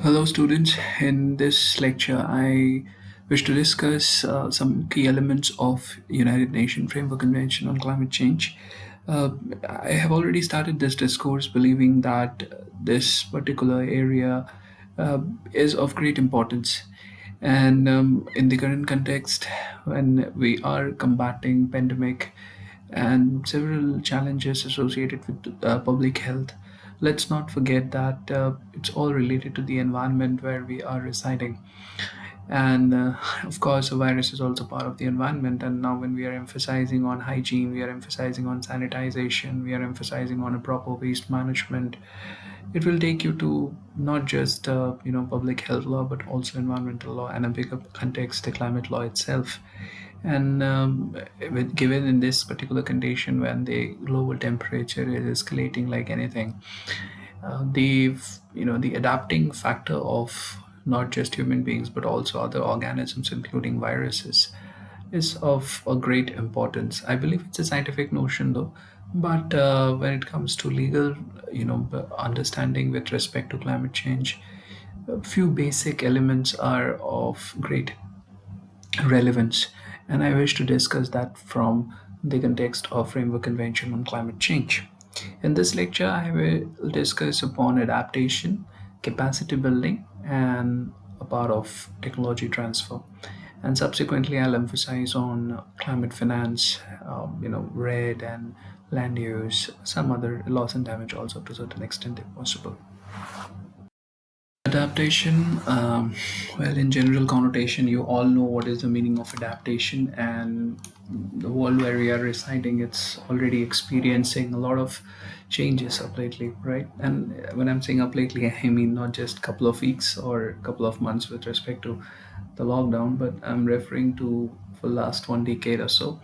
Hello, students. In this lecture, I wish to discuss some key elements of United Nations Framework Convention on Climate Change. Uh, I have already started this discourse believing that this particular area uh, is of great importance. And in the current context, when we are combating pandemic and several challenges associated with public health, let's not forget that it's all related to the environment where we are residing. And of course, a virus is also part of the environment. And now, when we are emphasizing on hygiene, we are emphasizing on sanitization, we are emphasizing on a proper waste management, it will take you to not just public health law, but also environmental law and a bigger context, the climate law itself. And given in this particular condition, when the global temperature is escalating like anything, the adapting factor of not just human beings but also other organisms, including viruses, is of a great importance. I believe it's a scientific notion, though, but when it comes to legal, understanding with respect to climate change, a few basic elements are of great relevance, and I wish to discuss that from the context of Framework Convention on Climate Change. In this lecture, I will discuss upon adaptation, capacity building, and a part of technology transfer. And subsequently, I'll emphasize on climate finance, RED and land use, some other loss and damage also to a certain extent if possible. Adaptation, well, in general connotation, you all know what is the meaning of adaptation, and the world where we are residing, it's already experiencing a lot of changes up lately, right? And when I'm saying up lately, I mean not just couple of weeks or couple of months with respect to the lockdown, but I'm referring to for last 1 decade or so,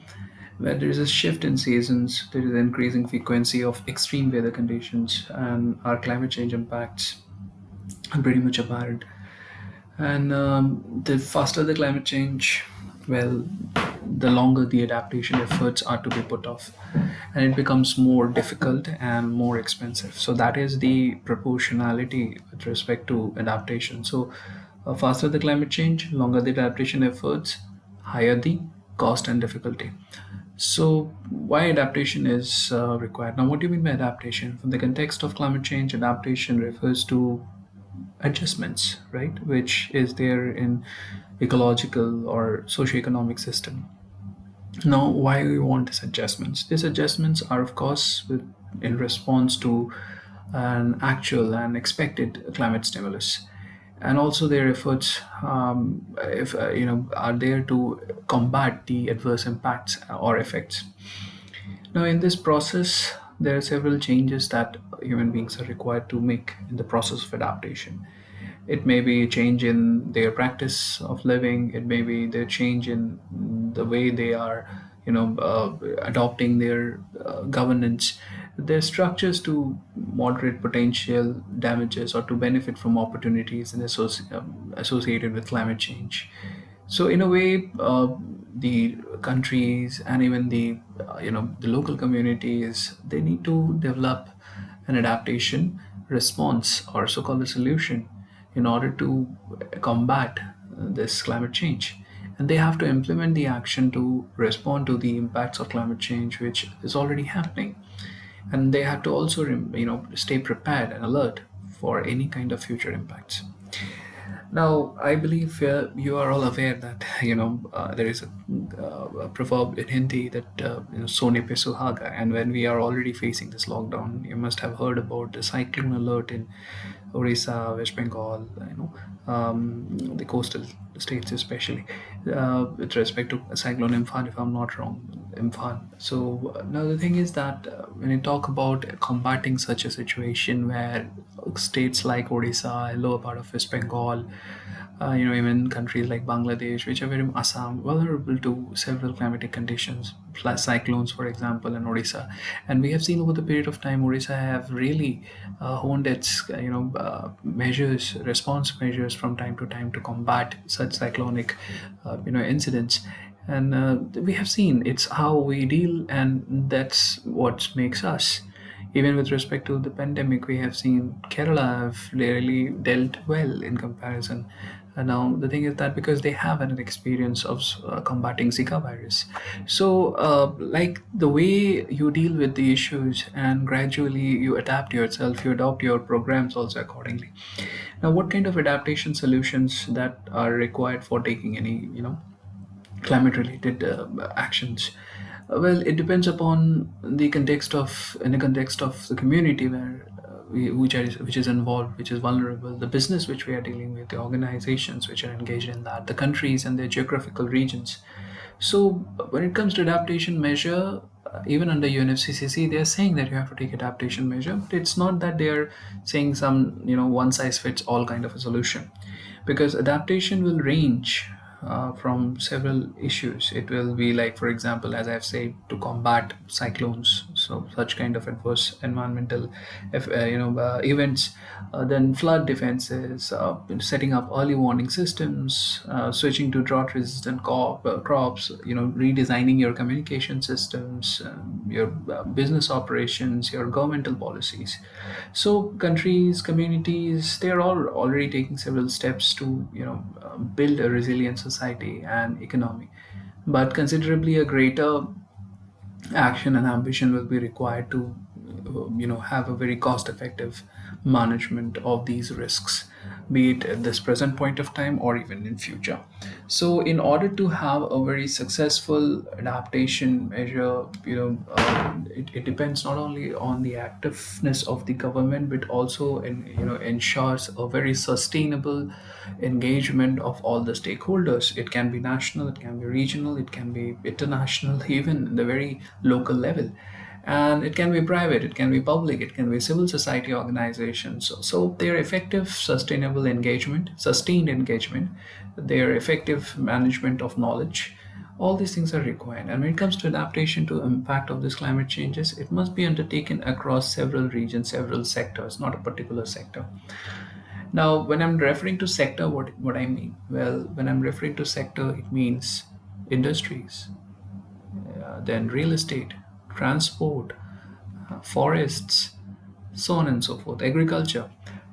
where there is a shift in seasons, there is an increasing frequency of extreme weather conditions, and our climate change impacts are pretty much apparent. And the faster the climate change, well, the longer the adaptation efforts are to be put off, and it becomes more difficult and more expensive. So that is the proportionality with respect to adaptation. So faster the climate change, longer the adaptation efforts, higher the cost and difficulty. So why adaptation is required? Now, what do you mean by adaptation? From the context of climate change, adaptation refers to adjustments, right, which is there in ecological or socioeconomic system. Now, why we want these adjustments? These adjustments are, of course, in response to an actual and expected climate stimulus, and also their efforts, if are there to combat the adverse impacts or effects. Now, in this process, there are several changes that human beings are required to make in the process of adaptation. It may be a change in their practice of living. It may be the change in the way they are, adopting their governance, their structures to moderate potential damages or to benefit from opportunities associated with climate change. So in a way, the countries and even the local communities, they need to develop an adaptation response, or so-called a solution, in order to combat this climate change. And they have to implement the action to respond to the impacts of climate change, which is already happening. And they have to also stay prepared and alert for any kind of future impacts. Now, I believe you are all aware that there is a proverb in Hindi that "Sone pe suhaga," and when we are already facing this lockdown, you must have heard about the cyclone alert in Orissa, West Bengal, the coastal states especially, with respect to cyclone Imphan, if I'm not wrong, Imphan. So now the thing is that when you talk about combating such a situation where states like Odisha, lower part of West Bengal, even countries like Bangladesh, which are very Assam, vulnerable to several climatic conditions, plus cyclones, for example, in Odisha. And we have seen over the period of time, Odisha have really honed its, measures, response measures from time to time to combat such cyclonic, incidents. And we have seen it's how we deal, and that's what makes us. Even with respect to the pandemic, we have seen Kerala have really dealt well in comparison. Now, the thing is that because they have an experience of combating Zika virus. So, like the way you deal with the issues and gradually you adapt yourself, you adopt your programs also accordingly. Now, what kind of adaptation solutions that are required for taking any, climate related actions? Well, it depends upon the context of in the context of the community where which is involved, which is vulnerable, the business which we are dealing with, the organizations which are engaged in that, the countries and their geographical regions. So when it comes to adaptation measure, even under UNFCCC, they are saying that you have to take adaptation measure, but it's not that they are saying some one size fits all kind of a solution, because adaptation will range from several issues. It will be like, for example, as I've said, to combat cyclones, so such kind of adverse environmental events, then flood defenses, setting up early warning systems, switching to drought resistant crops, redesigning your communication systems, your business operations, your governmental policies. So countries, communities, they are all already taking several steps to build a resilient society and economy, but considerably a greater action and ambition will be required to have a very cost effective management of these risks, be it at this present point of time or even in future. So in order to have a very successful adaptation measure, it depends not only on the activeness of the government, but also ensures a very sustainable engagement of all the stakeholders. It can be national, it can be regional, it can be international, even the very local level. And it can be private, it can be public, it can be civil society organizations. So their effective, sustainable engagement, sustained engagement, their effective management of knowledge, all these things are required. And when it comes to adaptation to impact of these climate changes, it must be undertaken across several regions, several sectors, not a particular sector. Now, when I'm referring to sector, what I mean? Well, when I'm referring to sector, it means industries, then real estate, transport, forests, so on and so forth, agriculture.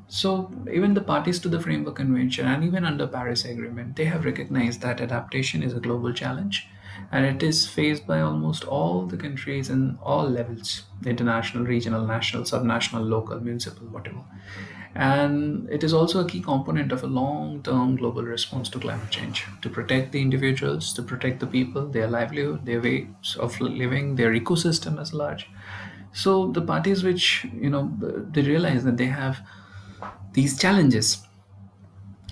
So even the parties to the Framework Convention and even under Paris Agreement, they have recognized that adaptation is a global challenge and it is faced by almost all the countries in all levels: international, regional, national, subnational, local, municipal, whatever. And it is also a key component of a long term global response to climate change to protect the individuals, to protect the people, their livelihood, their ways of living, their ecosystem as large. So the parties which, they realize that they have these challenges,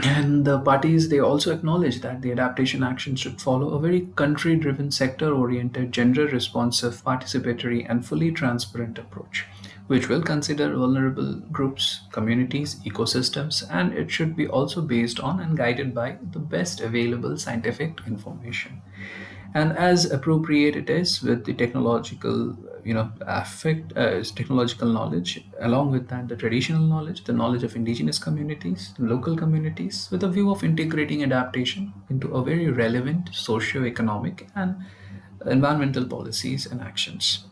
and the parties, they also acknowledge that the adaptation action should follow a very country driven, sector oriented, gender responsive, participatory, and fully transparent approach, which will consider vulnerable groups, communities, ecosystems, and it should be also based on and guided by the best available scientific information. And as appropriate it is with the technological technological knowledge, along with that the traditional knowledge, the knowledge of indigenous communities, local communities, with a view of integrating adaptation into a very relevant socio-economic and environmental policies and actions.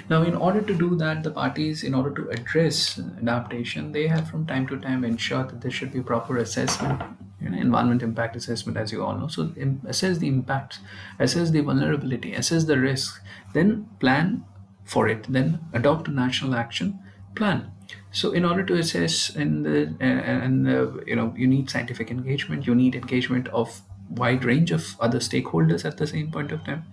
Now, in order to do that, the parties, in order to address adaptation, they have from time to time ensured that there should be proper assessment, environment impact assessment, as you all know. So, assess the impact, assess the vulnerability, assess the risk, then plan for it, then adopt a national action plan. So, in order to assess, you need scientific engagement, you need engagement of wide range of other stakeholders at the same point of time.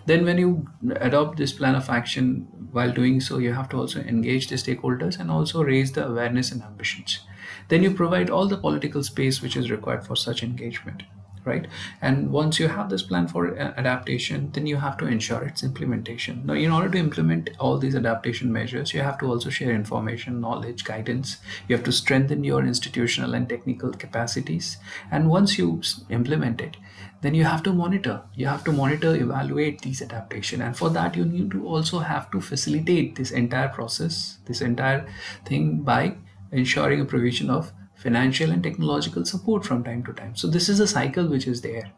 Then, when you adopt this plan of action, while doing so, you have to also engage the stakeholders and also raise the awareness and ambitions. Then you provide all the political space which is required for such engagement, right? And once you have this plan for adaptation, then you have to ensure its implementation. Now, in order to implement all these adaptation measures, you have to also share information, knowledge, guidance. You have to strengthen your institutional and technical capacities. And once you implement it, then you have to monitor. You have to monitor, evaluate these adaptation, and for that you need to also have to facilitate this entire process, this entire thing, by ensuring a provision of financial and technological support from time to time. So this is a cycle which is there,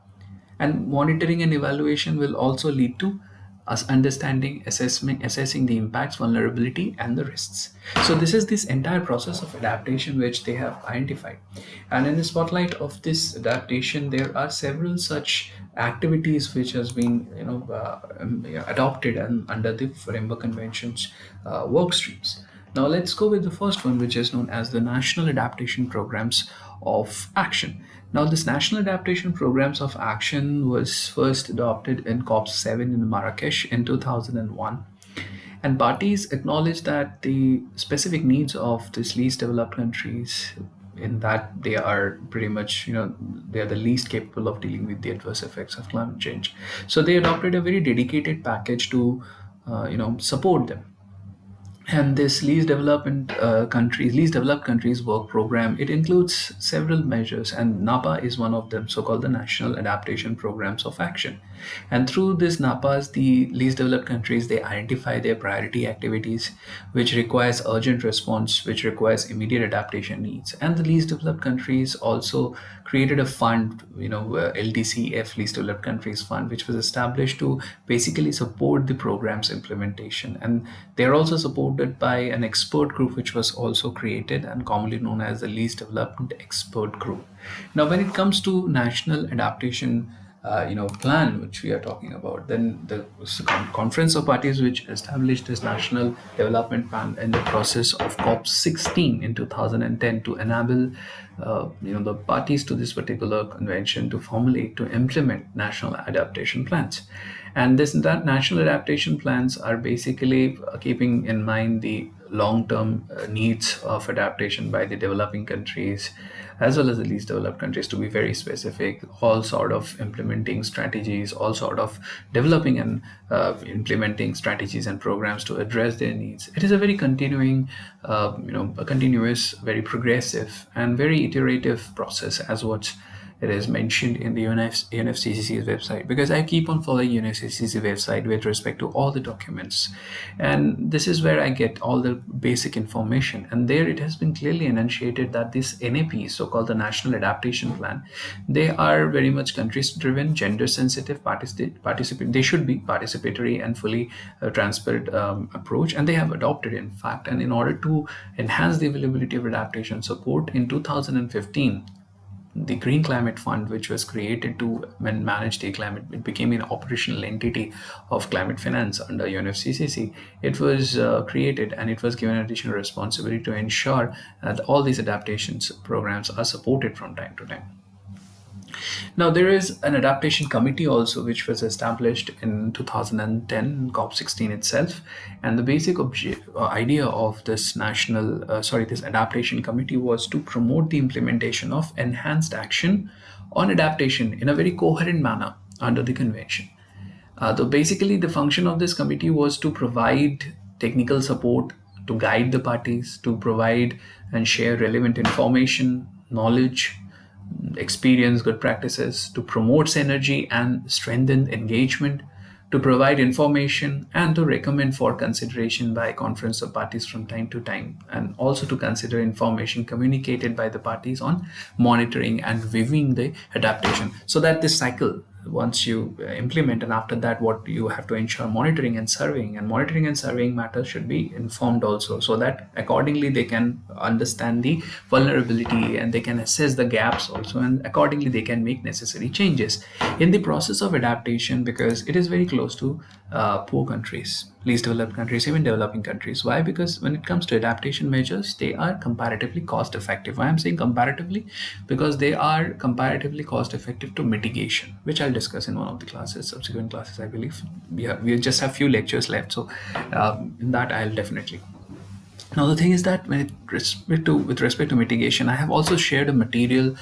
and monitoring and evaluation will also lead to us understanding, assessing the impacts, vulnerability, and the risks. So this entire process of adaptation which they have identified. And in the spotlight of this adaptation, there are several such activities which has been adopted and under the Framework Convention's work streams. Now let's go with the first one, which is known as the National Adaptation Programs of Action. Now, this National Adaptation Programs of Action was first adopted in COP7 in Marrakesh in 2001. And parties acknowledge that the specific needs of these least developed countries, in that they are pretty much, they are the least capable of dealing with the adverse effects of climate change. So they adopted a very dedicated package to, support them. And this least developed countries work program, it includes several measures, and NAPA is one of them, so-called the National Adaptation Programs of Action. And through this NAPAs, the least developed countries, they identify their priority activities, which requires urgent response, which requires immediate adaptation needs. And the least developed countries also created a fund, LDCF, Least Developed Countries Fund, which was established to basically support the program's implementation. And they are also supported by an expert group, which was also created and commonly known as the Least Development Expert Group. Now, when it comes to national adaptation plan which we are talking about, then the conference of parties which established this national development plan in the process of COP16 in 2010 to enable the parties to this particular convention to formulate, to implement national adaptation plans. And that national adaptation plans are basically keeping in mind the long-term needs of adaptation by the developing countries as well as the least developed countries, to be very specific, all sort of implementing strategies, all sort of developing and implementing strategies and programs to address their needs. It is a very a continuous, very progressive and very iterative process, as what it is mentioned in the UNFCCC's website, because I keep on following UNFCCC website with respect to all the documents, and this is where I get all the basic information. And there it has been clearly enunciated that this NAP, so-called the National Adaptation Plan, they are very much countries-driven, gender-sensitive, they should be participatory and fully transparent approach, and they have adopted, in fact. And in order to enhance the availability of adaptation support, in 2015, the Green Climate Fund, which was created to manage the climate, it became an operational entity of climate finance under UNFCCC. It was created, and it was given additional responsibility to ensure that all these adaptations programs are supported from time to time. Now, there is an adaptation committee also, which was established in 2010, COP16 itself. And the basic idea of this this adaptation committee was to promote the implementation of enhanced action on adaptation in a very coherent manner under the convention. Basically, the function of this committee was to provide technical support, to guide the parties, to provide and share relevant information, knowledge, experience, good practices, to promote synergy and strengthen engagement, to provide information, and to recommend for consideration by conference of parties from time to time, and also to consider information communicated by the parties on monitoring and reviewing the adaptation, so that this cycle, once you implement, and after that what you have to ensure monitoring and surveying matters should be informed also, so that accordingly they can understand the vulnerability and they can assess the gaps also, and accordingly they can make necessary changes in the process of adaptation, because it is very close to poor countries, least developed countries, even developing countries. Why? Because when it comes to adaptation measures, they are comparatively cost effective. Why I'm saying comparatively? Because they are comparatively cost effective to mitigation, which I'll discuss in one of the subsequent classes, I believe. We just have few lectures left, so in that I'll definitely. Now, the thing is that with respect to mitigation, I have also shared a material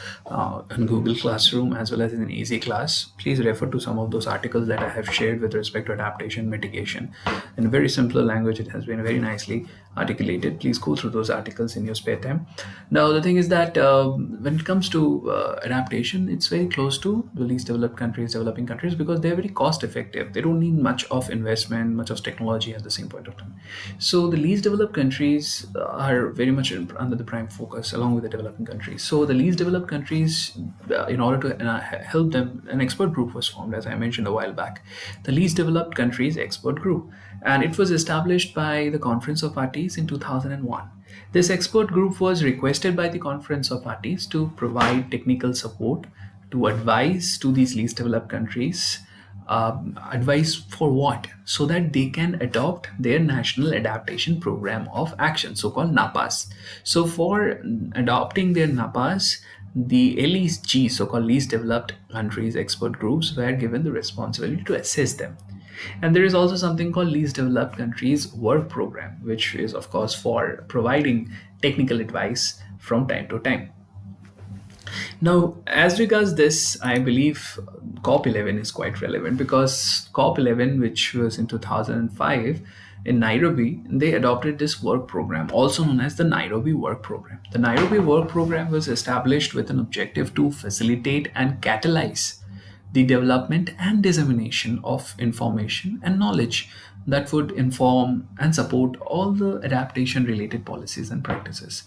in Google Classroom as well as in Easy Class. Please refer to some of those articles that I have shared with respect to adaptation mitigation. In a very simpler language, it has been very nicely articulated. Please go through those articles in your spare time. Now, the thing is that when it comes to adaptation, it's very close to the least developed countries, developing countries, because they're very cost effective. They don't need much of investment, much of technology at the same point of time. So the least developed countries are very much under the prime focus along with the developing countries. So the least developed countries, in order to help them, an expert group was formed, as I mentioned a while back. The least developed countries expert group, and it was established by the Conference of Parties in 2001. This expert group was requested by the Conference of Parties to provide technical support, to advise to these least developed countries. Advice for what? So that they can adopt their national adaptation program of action, so-called NAPAs. So for adopting their NAPAs, the LEG, so-called least developed countries expert groups, were given the responsibility to assess them. And there is also something called least developed countries work program, which is of course for providing technical advice from time to time. Now, as regards this, I believe COP11 is quite relevant, because COP11, which was in 2005 in Nairobi, they adopted this work program, also known as the Nairobi Work Program. The Nairobi Work Program was established with an objective to facilitate and catalyze the development and dissemination of information and knowledge that would inform and support all the adaptation related policies and practices.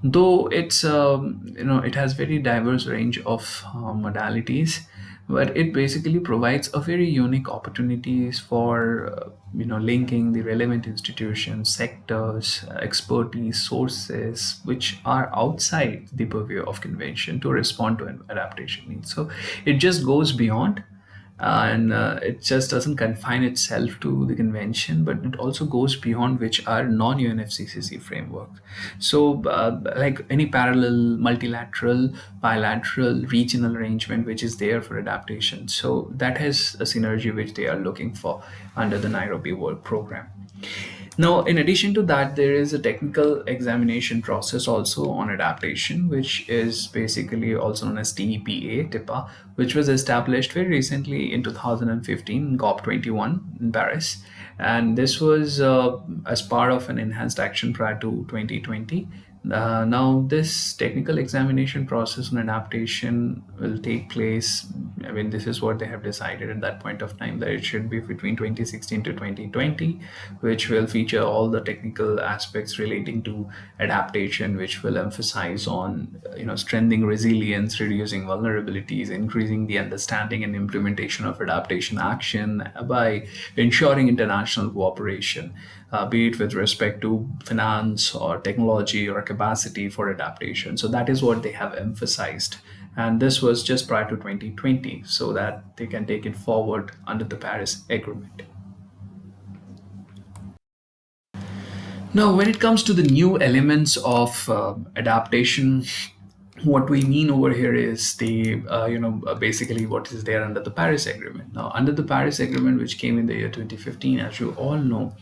Though it has very diverse range of modalities, but it basically provides a very unique opportunities for linking the relevant institutions, sectors, expertise, sources which are outside the purview of convention to respond to an adaptation needs. So it just goes beyond, and it just doesn't confine itself to the convention, but it also goes beyond, which are non-UNFCCC framework. So like any parallel, multilateral, bilateral, regional arrangement which is there for adaptation, so that has a synergy which they are looking for under the Nairobi Work Program. Now, in addition to that, there is a technical examination process also on adaptation, which is basically also known as TEPA, which was established very recently in 2015 in COP21 in Paris. And this was as part of an enhanced action prior to 2020. Now, this technical examination process on adaptation will take place. I mean, this is what they have decided at that point of time, that it should be between 2016 to 2020, which will feature all the technical aspects relating to adaptation, which will emphasize on strengthening resilience, reducing vulnerabilities, increasing the understanding and implementation of adaptation action by ensuring international cooperation, be it with respect to finance or technology or capacity for adaptation. So that is what they have emphasized. And this was just prior to 2020, so that they can take it forward under the Paris Agreement. Now, when it comes to the new elements of adaptation, what we mean over here is the basically what is there under the Paris Agreement. Now, under the Paris Agreement, which came in the year 2015, as you all know,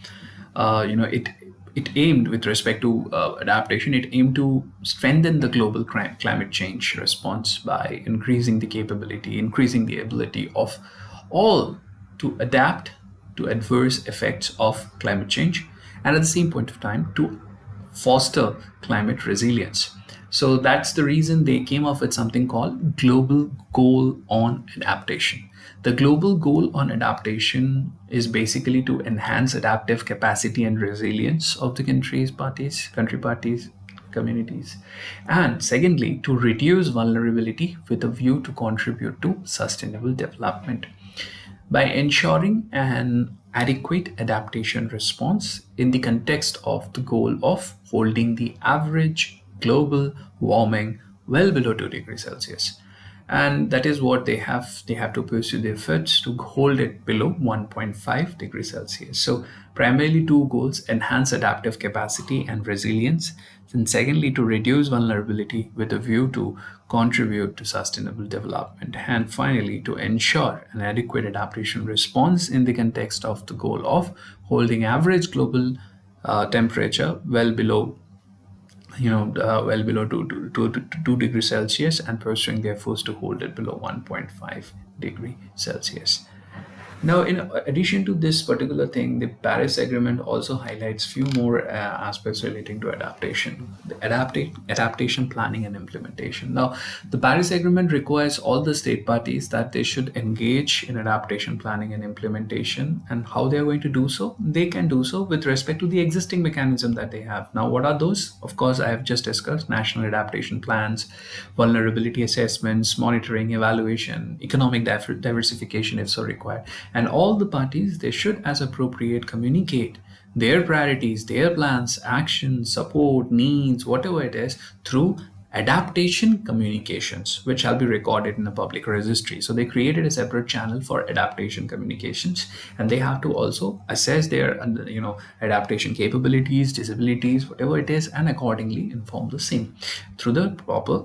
it aimed, with respect to adaptation, it aimed to strengthen the global climate change response by increasing the capability, increasing the ability of all to adapt to adverse effects of climate change, and at the same point of time to foster climate resilience. So that's the reason they came up with something called Global Goal on Adaptation. The global goal on adaptation is basically to enhance adaptive capacity and resilience of the country parties, communities. And secondly, to reduce vulnerability with a view to contribute to sustainable development by ensuring an adequate adaptation response in the context of the goal of holding the average global warming well below 2 degrees Celsius. And that is what they have to pursue their efforts to hold it below 1.5 degrees Celsius. So primarily two goals: enhance adaptive capacity and resilience, and secondly, to reduce vulnerability with a view to contribute to sustainable development, and finally, to ensure an adequate adaptation response in the context of the goal of holding average global temperature well below well below 2 degrees Celsius, and pursuing their efforts to hold it below 1.5 degree Celsius. Now, in addition to this particular thing, the Paris Agreement also highlights few more aspects relating to adaptation, adaptation planning and implementation. Now, the Paris Agreement requires all the state parties that they should engage in adaptation planning and implementation, and how they are going to do so. They can do so with respect to the existing mechanism that they have. Now, what are those? Of course, I have just discussed national adaptation plans, vulnerability assessments, monitoring, evaluation, economic diversification if so required. And all the parties, they should as appropriate communicate their priorities, their plans, actions, support, needs, whatever it is, through adaptation communications, which shall be recorded in a public registry. So they created a separate channel for adaptation communications, and they have to also assess their adaptation capabilities, disabilities, whatever it is, and accordingly inform the same through the proper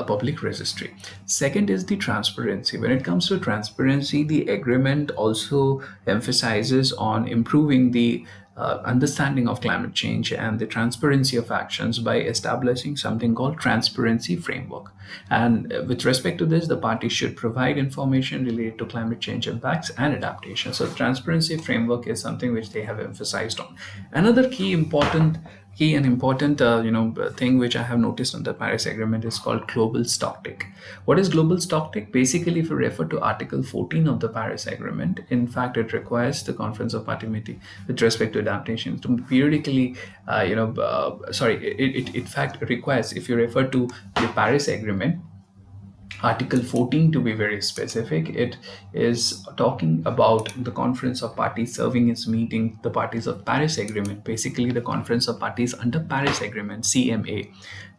public registry. Second is the transparency. When it comes to transparency, the agreement also emphasizes on improving the understanding of climate change and the transparency of actions by establishing something called transparency framework. And with respect to this, the parties should provide information related to climate change impacts and adaptation. So transparency framework is something which they have emphasized on. Another key and important thing which I have noticed on the Paris Agreement is called global stocktake. What is global stocktake? Basically, if you refer to Article 14 of the Paris Agreement, in fact, it requires the Conference of Party Meeting with respect to adaptation to periodically, it in fact requires, if you refer to the Paris Agreement, Article 14 to be very specific, it is talking about the Conference of Parties serving as meeting the parties of Paris Agreement, basically the Conference of Parties under Paris Agreement, CMA.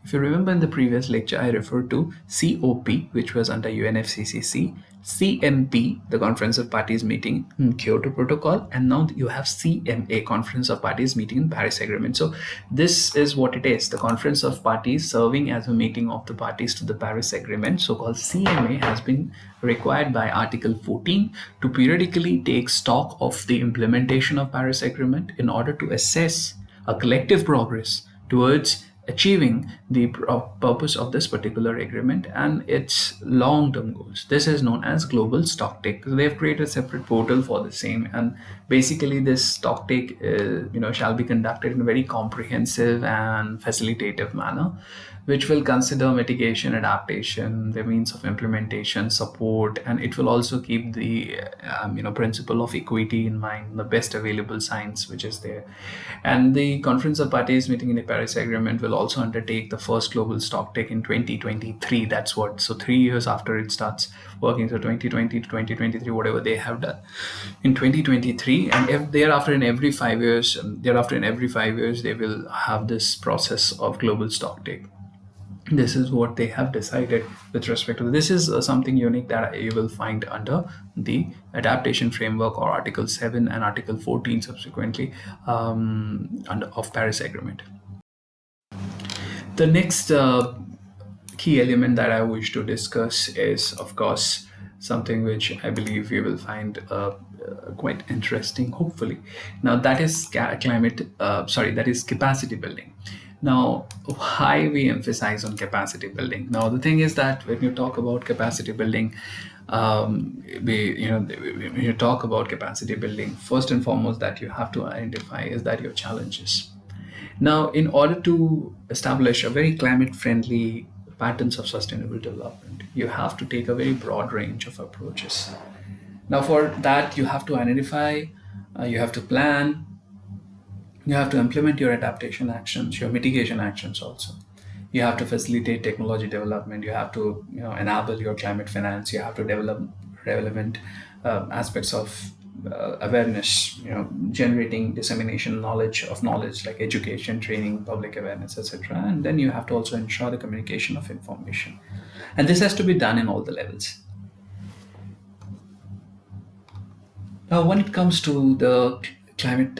If you remember in the previous lecture, I referred to COP, which was under UNFCCC, CMP, the Conference of Parties meeting in Kyoto Protocol, and now you have CMA, Conference of Parties meeting in Paris Agreement. So this is what it is, the Conference of Parties serving as a meeting of the parties to the Paris Agreement, so-called CMA, has been required by Article 14 to periodically take stock of the implementation of Paris Agreement in order to assess a collective progress towards achieving the purpose of this particular agreement and its long-term goals. This is known as global stocktake. So they've created a separate portal for the same, and basically this stocktake shall be conducted in a very comprehensive and facilitative manner, which will consider mitigation, adaptation, the means of implementation, support, and it will also keep the principle of equity in mind, the best available science which is there. And the Conference of Parties meeting in the Paris Agreement will also undertake the first global stocktake in 2023. That's what, so 3 years after it starts working, so 2020 to 2023, whatever they have done in 2023, and if thereafter in every 5 years, they will have this process of global stocktake. This is what they have decided with respect to this. Is something unique that you will find under the adaptation framework, or Article 7 and Article 14 subsequently of Paris Agreement. The next key element that I wish to discuss is, of course, something which I believe you will find quite interesting, hopefully. Now, that is that is capacity building. Now, why we emphasize on capacity building? Now, the thing is that when you talk about capacity building, when you talk about capacity building, first and foremost that you have to identify is that your challenges. Now, in order to establish a very climate-friendly patterns of sustainable development, you have to take a very broad range of approaches. Now, for that, you have to identify, you have to plan, you have to implement your adaptation actions, your mitigation actions also. You have to facilitate technology development. You have to enable your climate finance. You have to develop relevant aspects of awareness, generating dissemination knowledge like education, training, public awareness, etc. And then you have to also ensure the communication of information. And this has to be done in all the levels. Now, when it comes to the climate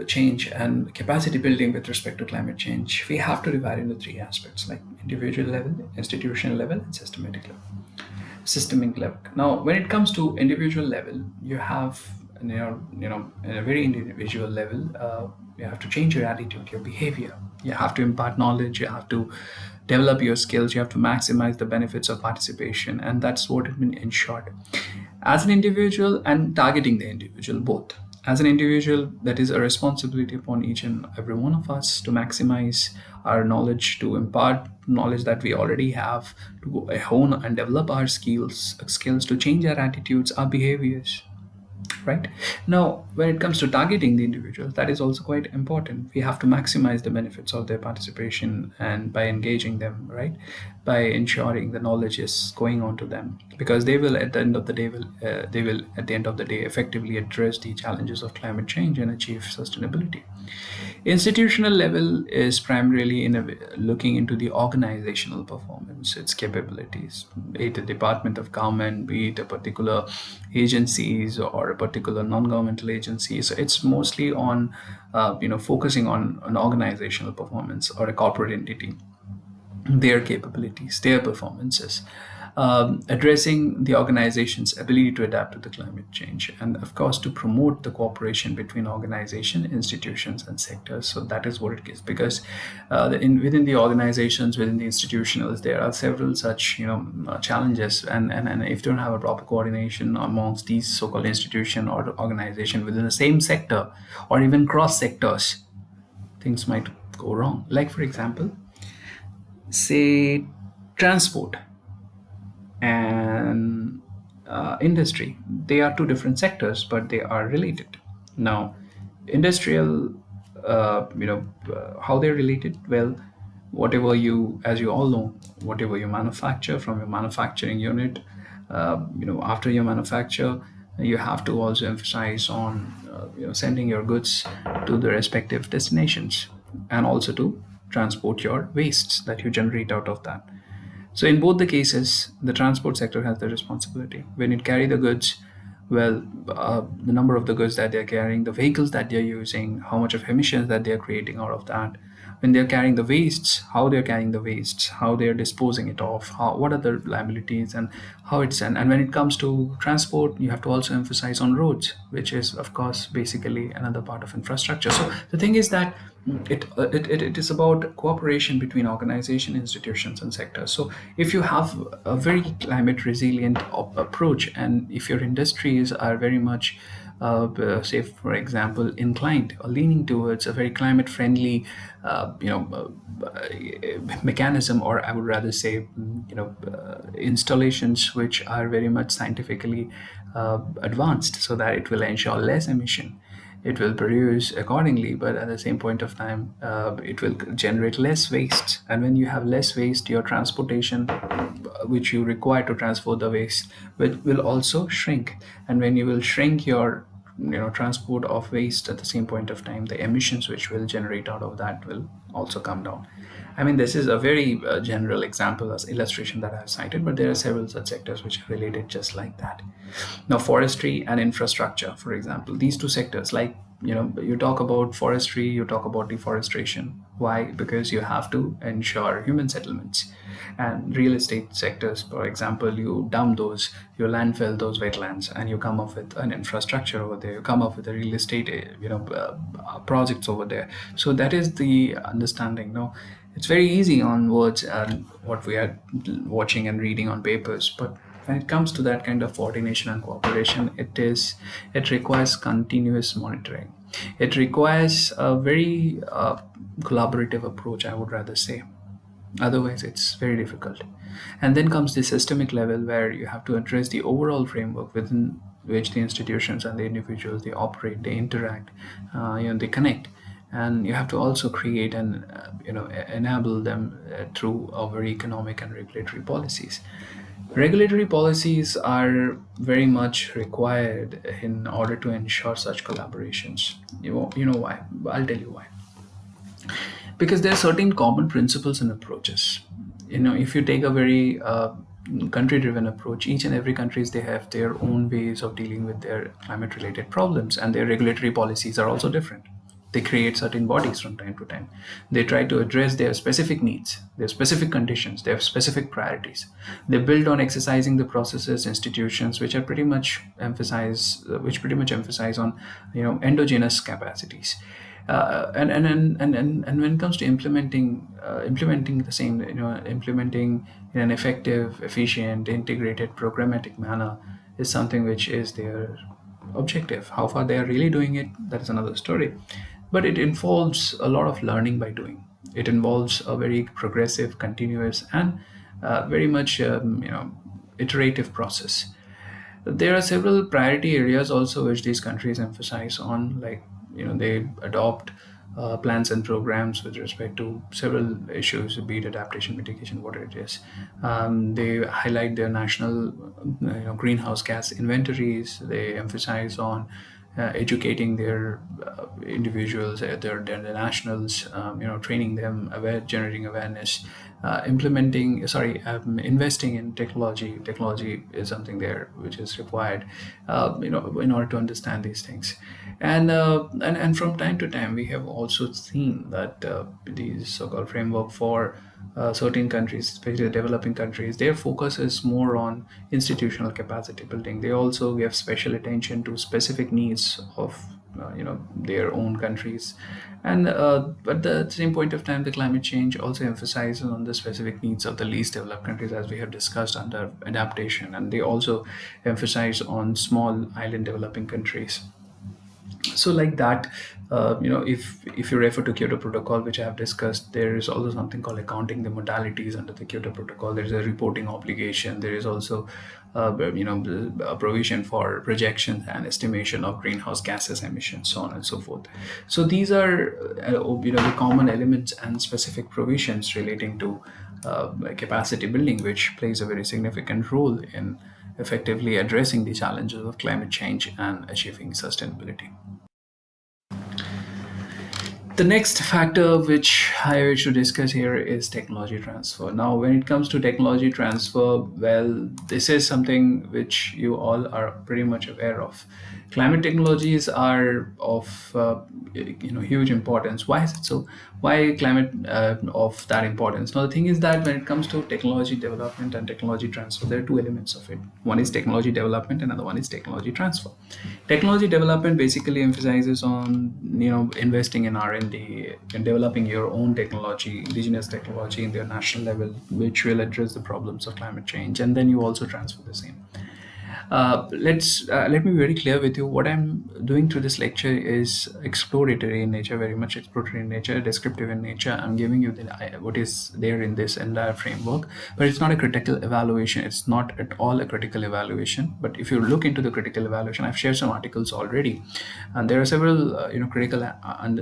change and capacity building with respect to climate change, we have to divide into three aspects, like individual level, institutional level, and systemic level. Now, when it comes to individual level, you have in a very individual level, You have to change your attitude, your behavior. You have to impart knowledge. You have to develop your skills. You have to maximize the benefits of participation. And that's what it means in short. As an individual and targeting the individual, both. As an individual, that is a responsibility upon each and every one of us to maximize our knowledge, to impart knowledge that we already have, to hone and develop our skills to change our attitudes, our behaviors, right? Now, when it comes to targeting the individuals, that is also quite important. We have to maximize the benefits of their participation and by engaging them, right? By ensuring the knowledge is going on to them, because they will at the end of the day they will at the end of the day effectively address the challenges of climate change and achieve sustainability. Institutional level is primarily looking into the organizational performance, its capabilities, be it a department of government, be it a particular agencies or a particular non-governmental agency. So it's mostly on, focusing on an organizational performance or a corporate entity, their capabilities, their performances, addressing the organization's ability to adapt to the climate change, and of course to promote the cooperation between organization, institutions, and sectors. So that is what it is, because within the organizations, within the institutionals, there are several such challenges, and if you don't have a proper coordination amongst these so-called institution or organization within the same sector or even cross sectors, things might go wrong. Like for example, say transport and industry. They are two different sectors, but they are related. Now, industrial, how they're related? Well, whatever you, as you all know, whatever you manufacture from your manufacturing unit, after your manufacture, you have to also emphasize on, sending your goods to the respective destinations, and also to transport your wastes that you generate out of that. So in both the cases, the transport sector has the responsibility. When it carry the goods, well, the number of the goods that they're carrying, the vehicles that they're using, how much of emissions that they're creating out of that. When they're carrying the wastes, how they're carrying the wastes, how they're disposing it off, what are the liabilities, and how it's done. And when it comes to transport, you have to also emphasize on roads, which is of course basically another part of infrastructure. So the thing is that it is about cooperation between organization, institutions, and sectors. So if you have a very climate resilient approach, and if your industries are very much say for example inclined or leaning towards a very climate friendly mechanism, or I would rather say installations which are very much scientifically advanced, so that it will ensure less emission, it will produce accordingly, but at the same point of time, it will generate less waste. And when you have less waste, your transportation, which you require to transport the waste, will also shrink. And when you will shrink your transport of waste, at the same point of time, the emissions which will generate out of that will also come down. I mean, this is a very general example as illustration that I've cited, but there are several such sectors which are related just like that. Now, forestry and infrastructure, for example, these two sectors, like, you talk about forestry, you talk about deforestation. Why? Because you have to ensure human settlements. And real estate sectors, for example, you dump those, you landfill those wetlands, and you come up with an infrastructure over there. You come up with a real estate, projects over there. So that is the understanding. No, it's very easy on words and what we are watching and reading on papers, but when it comes to that kind of coordination and cooperation, it requires continuous monitoring. It requires a very collaborative approach, I would rather say. Otherwise, it's very difficult. And then comes the systemic level, where you have to address the overall framework within which the institutions and the individuals they operate, they interact, they connect, and you have to also create and enable them through our economic and regulatory policies. Regulatory policies are very much required in order to ensure such collaborations. You know why? I'll tell you why. Because there are certain common principles and approaches. If you take a very country driven approach, each and every countries, they have their own ways of dealing with their climate related problems, and their regulatory policies are also different. They create certain bodies from time to time. They try to address their specific needs, their specific conditions, their specific priorities. They build on exercising the processes, institutions which are which pretty much emphasize on endogenous capacities. And when it comes to implementing the same, implementing in an effective, efficient, integrated, programmatic manner is something which is their objective. How far they are really doing it, that is another story. But it involves a lot of learning by doing. It involves a very progressive, continuous, and very much iterative process. There are several priority areas also which these countries emphasize on, like they adopt plans and programs with respect to several issues, be it adaptation, mitigation, whatever it is. They highlight their national greenhouse gas inventories. They emphasize on educating their individuals, their nationals, training them, generating awareness, investing in technology. Technology is something there which is required, in order to understand these things. And from time to time, we have also seen that these so-called framework for certain countries, especially the developing countries, their focus is more on institutional capacity building. They also give special attention to specific needs of their own countries. And but at the same point of time, the climate change also emphasizes on the specific needs of the least developed countries, as we have discussed under adaptation, and they also emphasize on small island developing countries. So like that, if you refer to Kyoto Protocol, which I have discussed, there is also something called accounting the modalities under the Kyoto Protocol. There is a reporting obligation. There is also a provision for projection and estimation of greenhouse gases emissions, so on and so forth. So these are the common elements and specific provisions relating to capacity building, which plays a very significant role in effectively addressing the challenges of climate change and achieving sustainability. The next factor which I wish to discuss here is technology transfer. Now, when it comes to technology transfer, well, this is something which you all are pretty much aware of. Climate technologies are of huge importance. Why is it so? Why climate of that importance? Now, the thing is that when it comes to technology development and technology transfer, there are two elements of it. One is technology development, another one is technology transfer. Technology development basically emphasizes on investing in R&D and developing your own technology, indigenous technology in their national level, which will address the problems of climate change, and then you also transfer the same. Let me be very clear with you. What I'm doing through this lecture is exploratory in nature, very much exploratory in nature, descriptive in nature. I'm giving you what is there in this entire framework, but it's not a critical evaluation. It's not at all a critical evaluation. But if you look into the critical evaluation, I've shared some articles already, and there are several critical and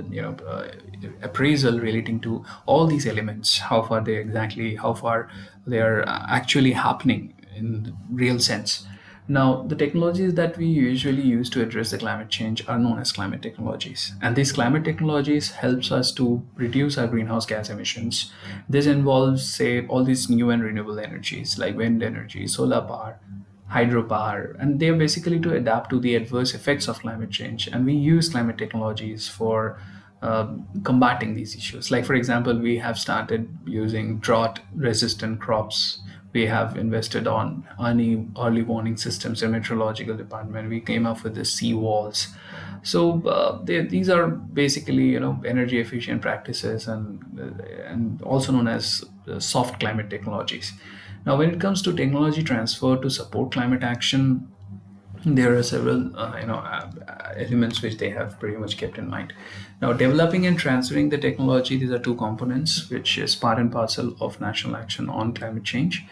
appraisal relating to all these elements. How far they are actually happening in real sense. Now, the technologies that we usually use to address the climate change are known as climate technologies. And these climate technologies helps us to reduce our greenhouse gas emissions. This involves, say, all these new and renewable energies like wind energy, solar power, hydropower, and they are basically to adapt to the adverse effects of climate change. And we use climate technologies for combating these issues. Like, for example, we have started using drought resistant crops. We have invested on early warning systems in meteorological department. We came up with the sea walls. So these are basically energy efficient practices, and also known as soft climate technologies. Now, when it comes to technology transfer to support climate action, there are several elements which they have pretty much kept in mind. Now, developing and transferring the technology, these are two components which is part and parcel of national action on climate change,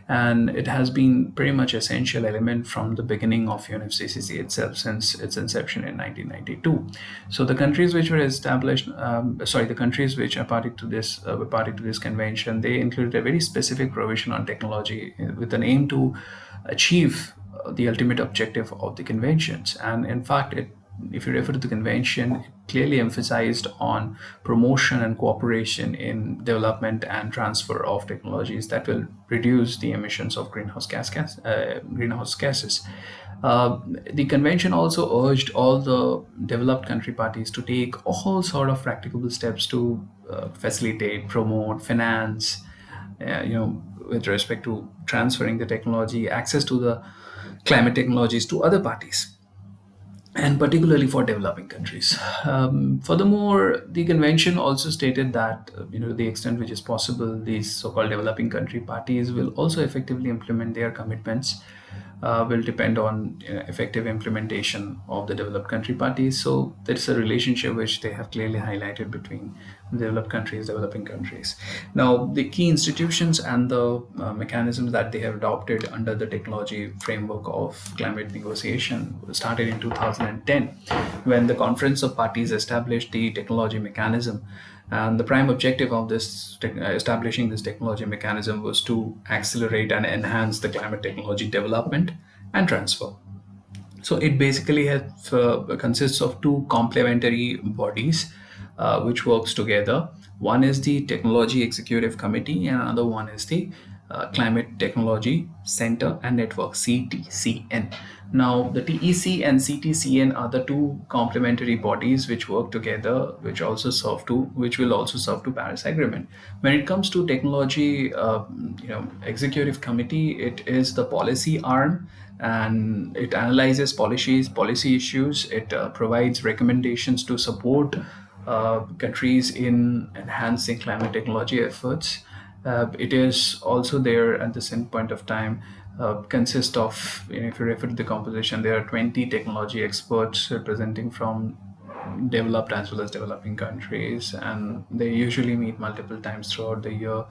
and it has been pretty much essential element from the beginning of UNFCCC itself since its inception in 1992. So the countries which were established, the countries which are party to this were party to this convention, they included a very specific provision on technology with an aim to achieve the ultimate objective of the conventions. And in fact, if you refer to the convention, it clearly emphasized on promotion and cooperation in development and transfer of technologies that will reduce the emissions of greenhouse gases. The convention also urged all the developed country parties to take all sort of practicable steps to facilitate, promote, finance, with respect to transferring the technology, access to the climate technologies to other parties. and particularly for developing countries. Furthermore, the convention also stated that, to the extent which is possible, these so-called developing country parties will also effectively implement their commitments. Will depend on effective implementation of the developed country parties. So there's a relationship which they have clearly highlighted between developed countries, developing countries. Now, the key institutions and the mechanisms that they have adopted under the technology framework of climate negotiation started in 2010, when the Conference of Parties established the technology mechanism. And the prime objective of establishing this technology mechanism was to accelerate and enhance the climate technology development and transfer. So it basically consists of two complementary bodies which works together. One is the Technology Executive Committee, and another one is the Climate Technology Center and Network (CTCN). Now, the TEC and CTCN are the two complementary bodies which work together, which will also serve to Paris Agreement. When it comes to Technology, Executive Committee, it is the policy arm, and it analyzes policy issues. It provides recommendations to support countries in enhancing climate technology efforts. It is also there at the same point of time. Consist of, if you refer to the composition, there are 20 technology experts representing from developed as well as developing countries, and they usually meet multiple times throughout the year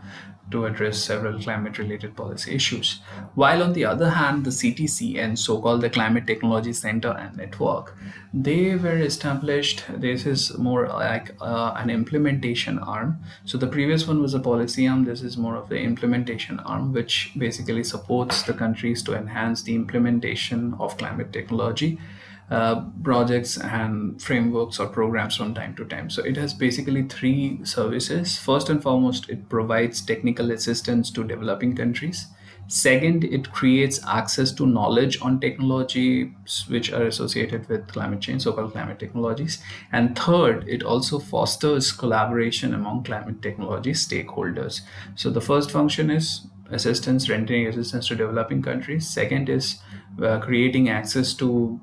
to address several climate related policy issues. While on the other hand, the CTC, and so-called the Climate Technology Center and Network, they were established. This is more like an implementation arm. So the previous one was a policy arm. This is more of the implementation arm, which basically supports the countries to enhance the implementation of climate technology projects and frameworks or programs from time to time. So it has basically three services. First and foremost, it provides technical assistance to developing countries. Second, it creates access to knowledge on technologies which are associated with climate change, so-called climate technologies. And third, it also fosters collaboration among climate technology stakeholders. So the first function is rendering assistance to developing countries. Second is creating access to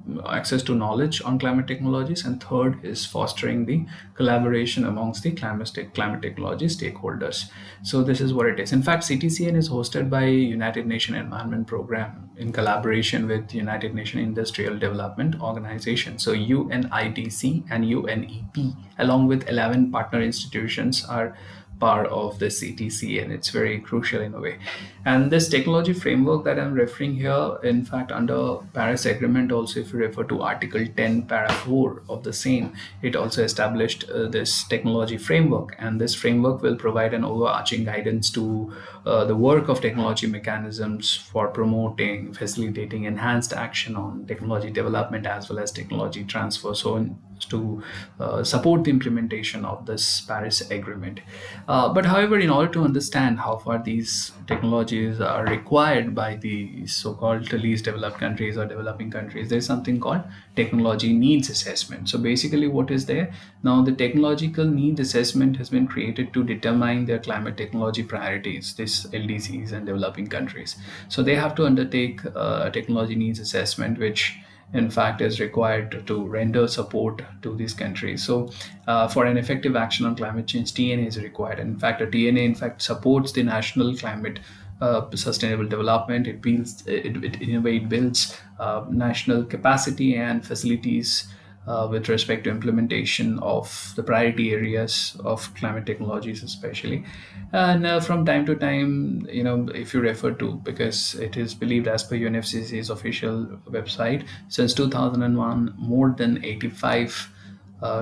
knowledge on climate technologies, and third is fostering the collaboration amongst the climate technology stakeholders. So this is what it is. In fact, CTCN is hosted by United Nations Environment Program in collaboration with United Nations Industrial Development Organization. So UNIDC and UNEP, along with 11 partner institutions, are part of the CTC, and it's very crucial in a way. And this technology framework that I'm referring here, in fact, under Paris Agreement, also if you refer to Article 10, Para 4 of the same, it also established this technology framework, and this framework will provide an overarching guidance to the work of technology mechanisms for promoting, facilitating enhanced action on technology development as well as technology transfer. So to support the implementation of this Paris Agreement. But however, in order to understand how far these technologies are required by the so-called least developed countries or developing countries, there's something called technology needs assessment. So basically what is there? Now, the technological need assessment has been created to determine their climate technology priorities, this LDCs and developing countries. So they have to undertake a technology needs assessment, which in fact is required to render support to these countries. So for an effective action on climate change, TNA is required. And in fact, a TNA in fact supports the national climate sustainable development. In a way, it builds national capacity and facilities with respect to implementation of the priority areas of climate technologies, especially. And from time to time, if you refer to, because it is believed as per UNFCCC's official website, since 2001, more than 85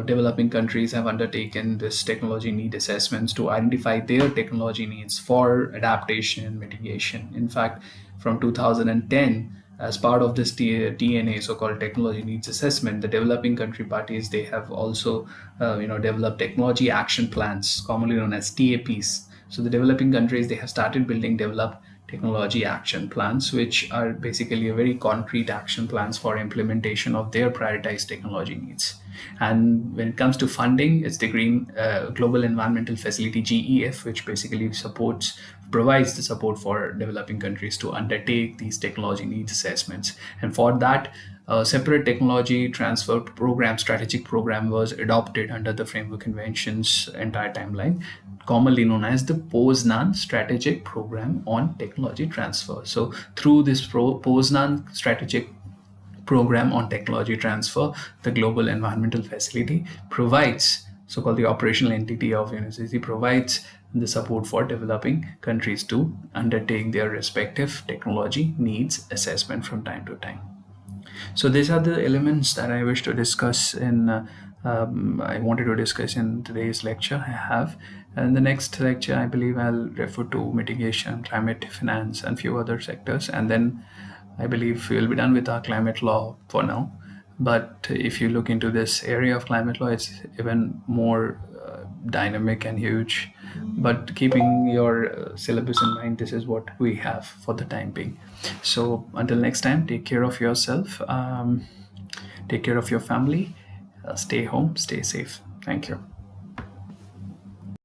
developing countries have undertaken this technology need assessments to identify their technology needs for adaptation and mitigation. In fact, from 2010, as part of this TNA, so-called technology needs assessment, the developing country parties, they have also developed technology action plans, commonly known as TAPs. So the developing countries, they have started building developed technology action plans, which are basically a very concrete action plans for implementation of their prioritized technology needs. And when it comes to funding, it's the Green Global Environmental Facility (GEF), which basically provides the support for developing countries to undertake these technology needs assessments. And for that, A separate technology transfer program, strategic program, was adopted under the Framework Convention's entire timeline, commonly known as the Poznan Strategic Program on Technology Transfer. So, through this Poznan Strategic Program on Technology Transfer, the Global Environmental Facility provides, so-called the operational entity of UNFCCC, provides the support for developing countries to undertake their respective technology needs assessment from time to time. So these are the elements that I wish to discuss I wanted to discuss in today's lecture I have. And the next lecture, I believe I'll refer to mitigation, climate finance, and few other sectors. And then I believe we'll be done with our climate law for now. But if you look into this area of climate law, it's even more dynamic and huge. But keeping your syllabus in mind, this is what we have for the time being. So until next time, take care of yourself, take care of your family, stay home, stay safe. Thank you.